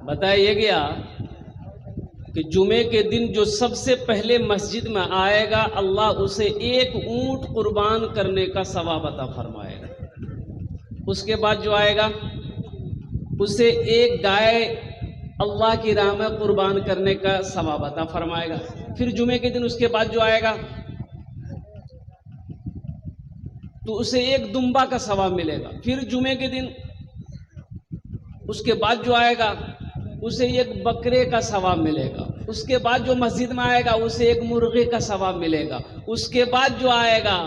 बताया गया कि जुमे के दिन जो सबसे पहले मस्जिद में आएगा अल्लाह उसे एक ऊंट कुर्बान करने का सवाब अता फरमाएगा। उसके बाद जो आएगा उसे एक गाय अल्लाह की राह में कुर्बान करने का सवाब अता फरमाएगा। फिर जुमे के दिन उसके बाद जो आएगा तो उसे एक दुम्बा का सवाब मिलेगा। फिर जुमे के दिन उसके बाद जो आएगा उसे एक बकरे का सवाब मिलेगा। उसके बाद जो मस्जिद में आएगा उसे एक मुर्गे का सवाब मिलेगा। उसके बाद जो आएगा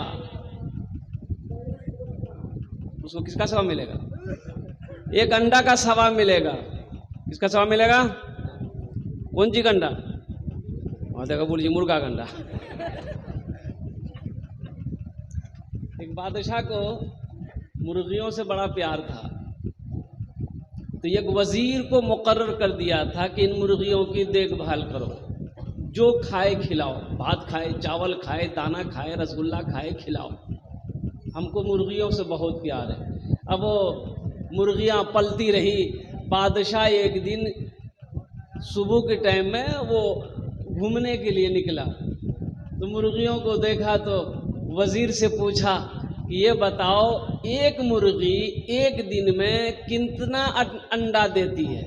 उसको किसका सवाब मिलेगा? एक अंडा का सवाब मिलेगा। किसका सवाब मिलेगा? कौन सी अंडा? देखा बोल जी, मुर्गा का अंडा। एक बादशाह को मुर्गियों से बड़ा प्यार था, तो एक वजीर को मुकर्रर कर दिया था कि इन मुर्गियों की देखभाल करो, जो खाए खिलाओ, भात खाए, चावल खाए, दाना खाए, रसगुल्ला खाए, खिलाओ। हमको मुर्गियों से बहुत प्यार है। अब वो मुर्गियाँ पलती रही। बादशाह एक दिन सुबह के टाइम में वो घूमने के लिए निकला, तो मुर्गियों को देखा तो वजीर से पूछा कि ये बताओ एक मुर्गी एक दिन में कितना अंडा देती है?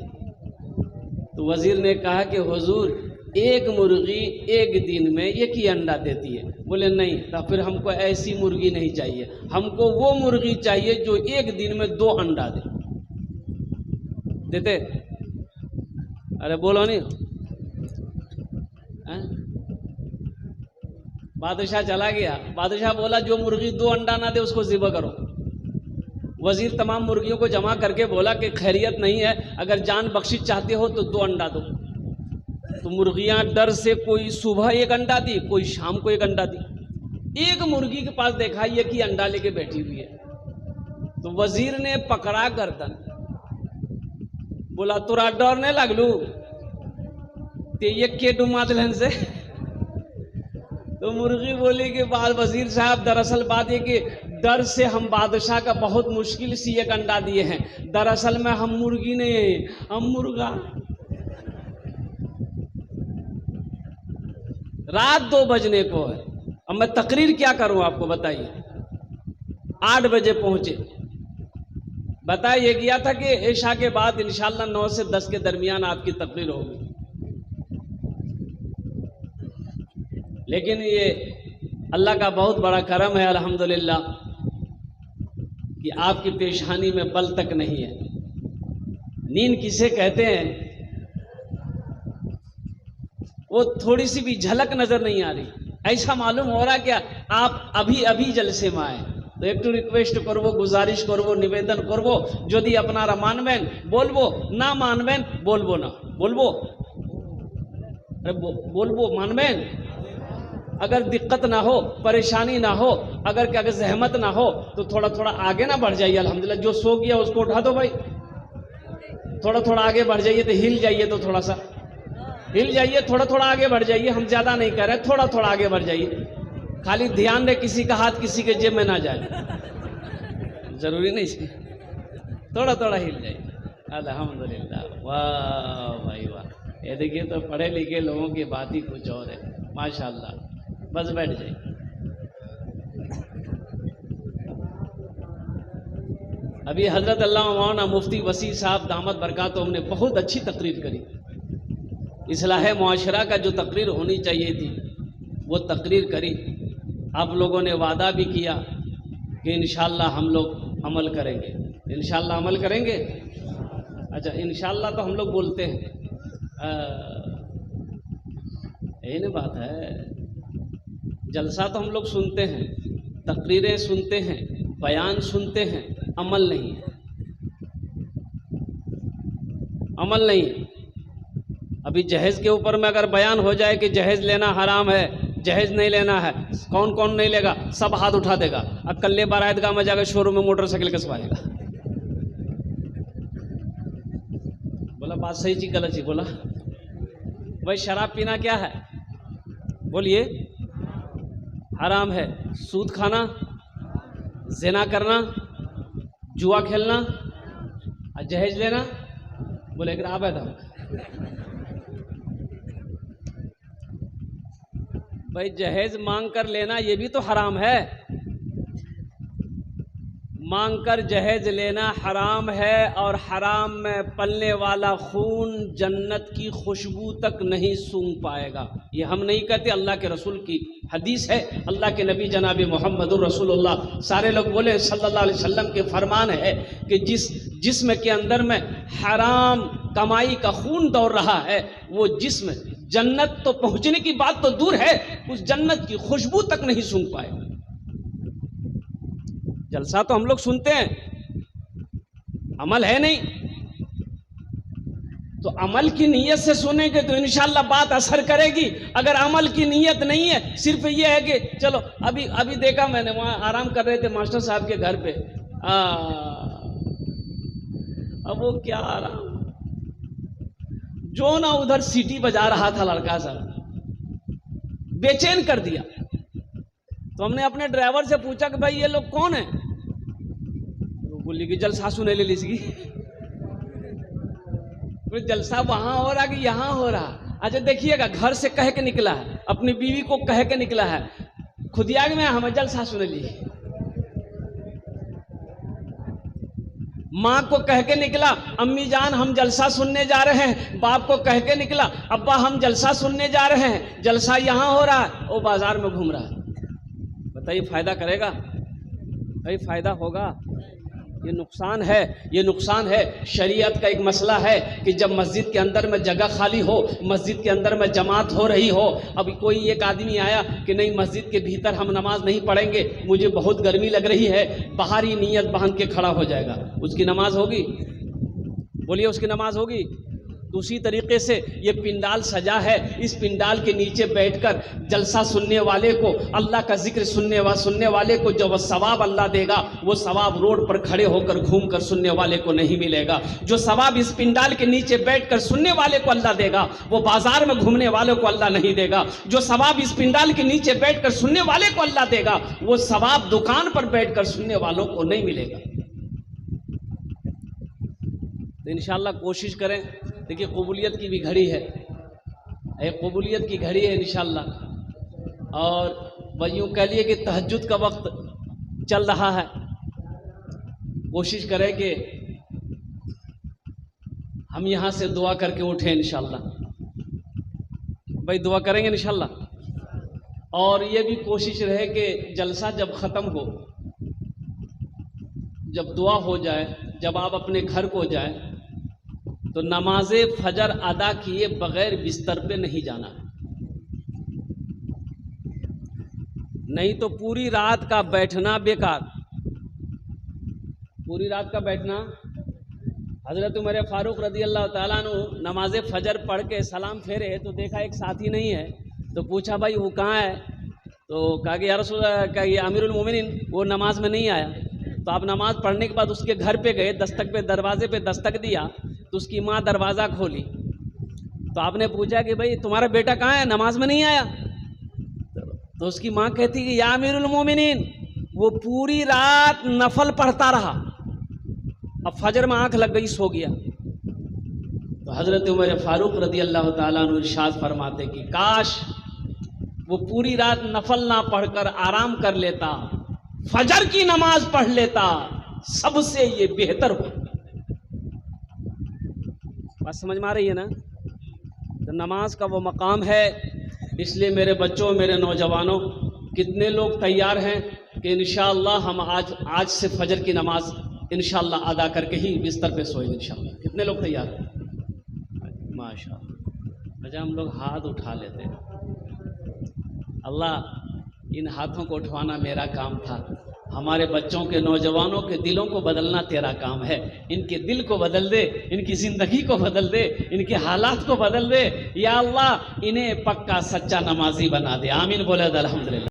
तो वजीर ने कहा कि हुजूर एक मुर्गी एक दिन में एक ही अंडा देती है। बोले नहीं, तो फिर हमको ऐसी मुर्गी नहीं चाहिए, हमको वो मुर्गी चाहिए जो एक दिन में 2 अंडा दे। देते? अरे बोलो नहीं। बादशाह चला गया। बादशाह बोला जो मुर्गी 2 अंडा ना दे उसको ज़िबा करो। वजीर तमाम मुर्गियों को जमा करके बोला कि खैरियत नहीं है, अगर जान बख्शिश चाहते हो तो 2 अंडा दो। तो मुर्गियां डर से कोई सुबह 1 अंडा दी, कोई शाम को 1 अंडा दी। एक मुर्गी के पास देखा ये कि अंडा लेके बैठी हुई है, तो वजीर ने पकड़ा गर्दन, बोला तुरा डरने लगलू ते ये के डुमा दिलन से। तो मुर्गी बोली कि बाद वजीर साहब दरअसल बात है कि डर से हम बादशाह का बहुत मुश्किल से 1 अंडा दिए हैं, दरअसल में हम मुर्गी नहीं है, हम मुर्गा। रात 2 बजने को है, अब मैं तकरीर क्या करूं आपको बताइए। 8 बजे पहुंचे। बताया गया था कि इशा के बाद इंशाल्लाह 9 से 10 के दरमियान आपकी तकरीर होगी, लेकिन ये अल्लाह का बहुत बड़ा करम है अल्हम्दुलिल्लाह कि आपकी पेशानी में बल तक नहीं है। नींद किसे कहते हैं, वो थोड़ी सी भी झलक नजर नहीं आ रही, ऐसा मालूम हो रहा क्या आप अभी अभी जलसे में आए। तो एक रिक्वेस्ट करवो, गुजारिश करवो, निवेदन करवो, यदि अपनारा मानबेन बोलबो, ना मानबेन बोलबो ना, बोलबो, अरे बोलबो, मानबेन। अगर दिक्कत ना हो, परेशानी ना हो, अगर जहमत ना हो तो थोड़ा थोड़ा आगे ना बढ़ जाइए। अल्हम्दुलिल्लाह जो सो गया उसको उठा दो भाई, थोड़ा थोड़ा आगे बढ़ जाइए, तो हिल जाइए, तो थोड़ा सा हिल जाइए, थोड़ा थोड़ा आगे बढ़ जाइए। हम ज्यादा नहीं कर रहे, थोड़ा थोड़ा आगे बढ़ जाइए। खाली ध्यान रहे किसी का हाथ किसी के जेब में ना जाए, जरूरी नहीं, थोड़ा थोड़ा हिल जाइए। अल्हम्दुलिल्लाह, वाह भाई वाह। ये देखिए तो पढ़े लिखे लोगों की बात ही कुछ और है, माशाल्लाह। बस बैठ जाइए। अभी हजरत अल्लामा मौलाना मुफ्ती वसी साहब दामद बरकातुहू ने बहुत अच्छी तकरीर करी। इस्लाह मुआशरा का जो तकरीर होनी चाहिए थी वो तकरीर करी। आप लोगों ने वादा भी किया कि इंशाअल्लाह हम लोग अमल करेंगे, इंशाअल्लाह अमल करेंगे। अच्छा, इंशाअल्लाह तो हम लोग बोलते हैं, यही ना बात है। जलसा तो हम लोग सुनते हैं, तकरीरें सुनते हैं, बयान सुनते हैं, अमल नहीं है, अमल नहीं है। अभी जहेज के ऊपर में अगर बयान हो जाए कि जहेज लेना हराम है, जहेज नहीं लेना है, कौन कौन नहीं लेगा, सब हाथ उठा देगा। अब कल्ले बारातगाह में जाकर शोरूम में मोटरसाइकिल कसवाएगा। बोला बात सही जी गलत जी? बोला भाई शराब पीना क्या है? बोलिए हराम है। सूद खाना, जिना करना, जुआ खेलना, जहेज लेना, बोले कि आबे था भाई जहेज मांग कर लेना ये भी तो हराम है, मांग कर जहेज लेना हराम है, और हराम में पलने वाला खून जन्नत की खुशबू तक नहीं सूंघ पाएगा। ये हम नहीं कहते, अल्लाह के रसूल की हदीस है। अल्लाह के नबी जनाब मोहम्मदुर रसूलुल्लाह सारे लोग बोले सल्लल्लाहु अलैहि वसल्लम के फरमान है कि जिस जिस्म के अंदर में हराम कमाई का खून दौड़ रहा है, वो जिस्म जन्नत तो पहुंचने की बात तो दूर है, उस जन्नत की खुशबू तक नहीं सूंघ पाएगा। जलसा तो हम लोग सुनते हैं, अमल है नहीं, तो अमल की नीयत से सुनेंगे तो इंशाअल्लाह बात असर करेगी। अगर अमल की नीयत नहीं है, सिर्फ ये है कि चलो अभी देखा मैंने, वहां आराम कर रहे थे मास्टर साहब के घर पे, अब वो क्या आराम, जो ना उधर सीटी बजा रहा था लड़का सा, बेचैन कर दिया। तो हमने अपने ड्राइवर से पूछा कि भाई ये लोग कौन है, तो बोली कि जलसा सुने ले लीजिए। जलसा वहां हो रहा कि यहां हो रहा। अच्छा देखिएगा, घर से कह के निकला है, अपनी बीवी को कह के निकला है, खुदियाग में हमें जलसा सुने लिए। माँ को कह के निकला, अम्मी जान हम जलसा सुनने जा रहे हैं। बाप को कह के निकला, अब्बा हम जलसा सुनने जा रहे हैं, जलसा यहां हो रहा है, वो बाजार में घूम रहा है। बताइए फायदा करेगा? भाई फायदा होगा? ये नुकसान है, ये नुकसान है। शरीयत का एक मसला है कि जब मस्जिद के अंदर में जगह खाली हो, मस्जिद के अंदर में जमात हो रही हो, अभी कोई एक आदमी आया कि नहीं मस्जिद के भीतर हम नमाज नहीं पढ़ेंगे, मुझे बहुत गर्मी लग रही है, बाहर ही नियत बांध के खड़ा हो जाएगा, उसकी नमाज होगी? बोलिए उसकी नमाज होगी? तो उसी तरीके से ये पिंडाल सजा है, इस पिंडाल के नीचे बैठकर जलसा सुनने वाले को, अल्लाह का जिक्र सुनने वाले को जो सवाब अल्लाह देगा, वो सवाब रोड पर खड़े होकर घूम कर सुनने वाले को नहीं मिलेगा। जो सवाब इस पिंडाल के नीचे बैठकर सुनने वाले को अल्लाह देगा, वो बाजार में घूमने वालों को अल्लाह नहीं देगा। जो सवाब इस पिंडाल के नीचे बैठकर सुनने वाले को अल्लाह देगा, वो सवाब दुकान पर बैठकर सुनने वालों को नहीं मिलेगा। तो इंशाअल्लाह कोशिश करें। देखिए कबूलियत की भी घड़ी है, एक कबूलियत की घड़ी है इंशाअल्लाह। और वह यूँ कह लिए कि तहज्जुद का वक्त चल रहा है, कोशिश करें कि हम यहाँ से दुआ करके उठें इंशाअल्लाह। भाई दुआ करेंगे इंशाअल्लाह। और ये भी कोशिश रहे कि जलसा जब ख़त्म हो, जब दुआ हो जाए, जब आप अपने घर को जाए, तो नमाज फजर अदा किए बगैर बिस्तर पे नहीं जाना है। नहीं तो पूरी रात का बैठना बेकार। पूरी रात का बैठना, हजरत उमर फारूक रदी अल्लाह ताला अन्हु नमाज फजर पढ़ के सलाम फेरे तो देखा एक साथी नहीं है, तो पूछा भाई वो कहाँ है? तो कहा कि या रसूल क्या ये अमीरुल मोमिनीन वो नमाज में नहीं आया। तो आप नमाज पढ़ने के बाद उसके घर पे गए, दस्तक पे दरवाजे पे दस्तक दिया, तो उसकी माँ दरवाज़ा खोली। तो आपने पूछा कि भाई तुम्हारा बेटा कहाँ है, नमाज में नहीं आया? तो उसकी माँ कहती कि या अमीरुल मोमिनीन वो पूरी रात नफल पढ़ता रहा, अब फजर में आंख लग गई, सो गया। तो हजरत उमर फारूक रदी अल्लाह ताला अन्हु इरशाद फरमाते कि काश वो पूरी रात नफल ना पढ़कर आराम कर लेता, फजर की नमाज पढ़ लेता, सबसे ये बेहतर हो। बात समझ में आ रही है ना? तो नमाज का वो मकाम है। इसलिए मेरे बच्चों, मेरे नौजवानों, कितने लोग तैयार हैं कि इंशाअल्लाह हम आज से फजर की नमाज इंशाअल्लाह अदा करके ही बिस्तर पे सोएंगे इंशाअल्लाह? कितने लोग तैयार हैं? माशाअल्लाह। अच्छा हम लोग हाथ उठा लेते हैं। अल्लाह इन हाथों को उठवाना मेरा काम था, हमारे बच्चों के, नौजवानों के दिलों को बदलना तेरा काम है। इनके दिल को बदल दे, इनकी ज़िंदगी को बदल दे, इनके हालात को बदल दे। या अल्लाह इन्हें पक्का सच्चा नमाजी बना दे। आमीन बोले अल्हम्दुलिल्लाह।